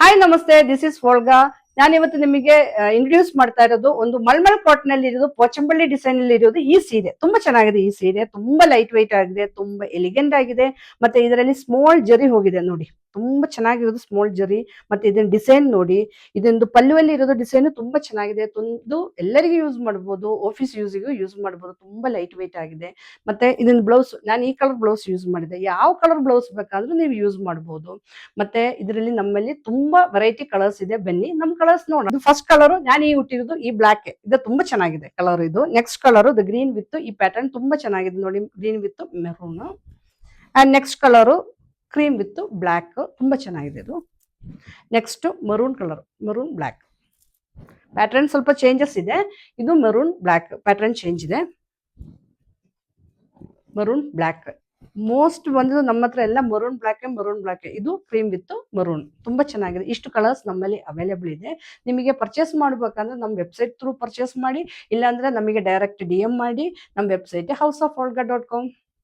Hi ನಮಸ್ತೆ, this is ಫೋಲ್ಗಾ. ನಾನು ಇವತ್ತು ನಿಮಗೆ ಇಂಟ್ರೊಡ್ಯೂಸ್ ಮಾಡ್ತಾ ಇರೋದು ಒಂದು ಮಲ್ಮಲ್ ಕಾಟನ್ ಅಲ್ಲಿ ಇರೋದು ಪೋಚಂಪಳ್ಳಿ ಡಿಸೈನ್ ಅಲ್ಲಿ ಇರೋದು ಈ ಸೀರೆ. ತುಂಬಾ ಚೆನ್ನಾಗಿದೆ. ಈ ಸೀರೆ ತುಂಬಾ ಲೈಟ್ ವೈಟ್ ಆಗಿದೆ, ತುಂಬಾ ಎಲಿಗೆಂಟ್ ಆಗಿದೆ. ಮತ್ತೆ ಇದರಲ್ಲಿ ಸ್ಮಾಲ್ ಜರಿ ಹೋಗಿದೆ ನೋಡಿ, ತುಂಬಾ ಚೆನ್ನಾಗಿರೋದು ಸ್ಮಾಲ್ ಜರಿ. ಮತ್ತೆ ಇದನ್ನ ಡಿಸೈನ್ ನೋಡಿ, ಇದೊಂದು ಪಲ್ಲುವಲ್ಲಿ ಇರೋದು ಡಿಸೈನ್ ತುಂಬಾ ಚೆನ್ನಾಗಿದೆ. ಒಂದು ಎಲ್ಲರಿಗೂ ಯೂಸ್ ಮಾಡಬಹುದು, ಆಫೀಸ್ ಯೂಸಿಗೂ ಯೂಸ್ ಮಾಡಬಹುದು. ತುಂಬಾ ಲೈಟ್ ವೈಟ್ ಆಗಿದೆ. ಮತ್ತೆ ಇದನ್ನ ಬ್ಲೌಸ್ ನಾನು ಈ ಕಲರ್ ಬ್ಲೌಸ್ ಯೂಸ್ ಮಾಡಿದೆ. ಯಾವ ಕಲರ್ ಬ್ಲೌಸ್ ಬೇಕಾದ್ರೂ ನೀವು ಯೂಸ್ ಮಾಡಬಹುದು. ಮತ್ತೆ ಇದರಲ್ಲಿ ನಮ್ಮಲ್ಲಿ ತುಂಬಾ ವೆರೈಟಿ ಕಲರ್ಸ್ ಇದೆ. ಬನ್ನಿ ನಮ್ ಕಲರ್ಸ್ ನೋಡೋಣ. ಫಸ್ಟ್ ಕಲರ್ ನಾನು ಈ ಹುಟ್ಟಿರೋದು ಈ ಬ್ಲಾಕ್, ಇದು ತುಂಬಾ ಚೆನ್ನಾಗಿದೆ ಕಲರ್. ಇದು ನೆಕ್ಸ್ಟ್ ಕಲರ್ ಗ್ರೀನ್ ವಿತ್ ಈ ಪ್ಯಾಟರ್ನ್ ತುಂಬಾ ಚೆನ್ನಾಗಿದೆ ನೋಡಿ, green with maroon. And next colour cream with black, ತುಂಬಾ ಚೆನ್ನಾಗಿದೆ ಇದು. Next maroon colour, maroon black pattern ಸ್ವಲ್ಪ ಚೇಂಜಸ್ ಇದೆ. ಇದು ಮರೂನ್ ಬ್ಲಾಕ್ ಪ್ಯಾಟರ್ನ್ ಚೇಂಜ್ ಇದೆ. ಮರೂನ್ ಬ್ಲಾಕ್ ಮೋಸ್ಟ್ ಬಂದು ನಮ್ಮ ಹತ್ರ ಎಲ್ಲ ಮರೂನ್ ಬ್ಲಾಕ್. ಇದು ಕ್ರೀಮ್ ವಿತ್ ಮರೂನ್, ತುಂಬಾ ಚೆನ್ನಾಗಿದೆ. ಇಷ್ಟು ಕಲರ್ಸ್ ನಮ್ಮಲ್ಲಿ ಅವೈಲೇಬಲ್ ಇದೆ. ನಿಮಗೆ ಪರ್ಚೇಸ್ ಮಾಡ್ಬೇಕಂದ್ರೆ ನಮ್ಮ ವೆಬ್ಸೈಟ್ ಥ್ರೂ ಪರ್ಚೇಸ್ ಮಾಡಿ, ಇಲ್ಲಾಂದ್ರೆ ನಮಗೆ ಡೈರೆಕ್ಟ್ DM ಮಾಡಿ. ನಮ್ಮ ವೆಬ್ಸೈಟ್ house of olga.com.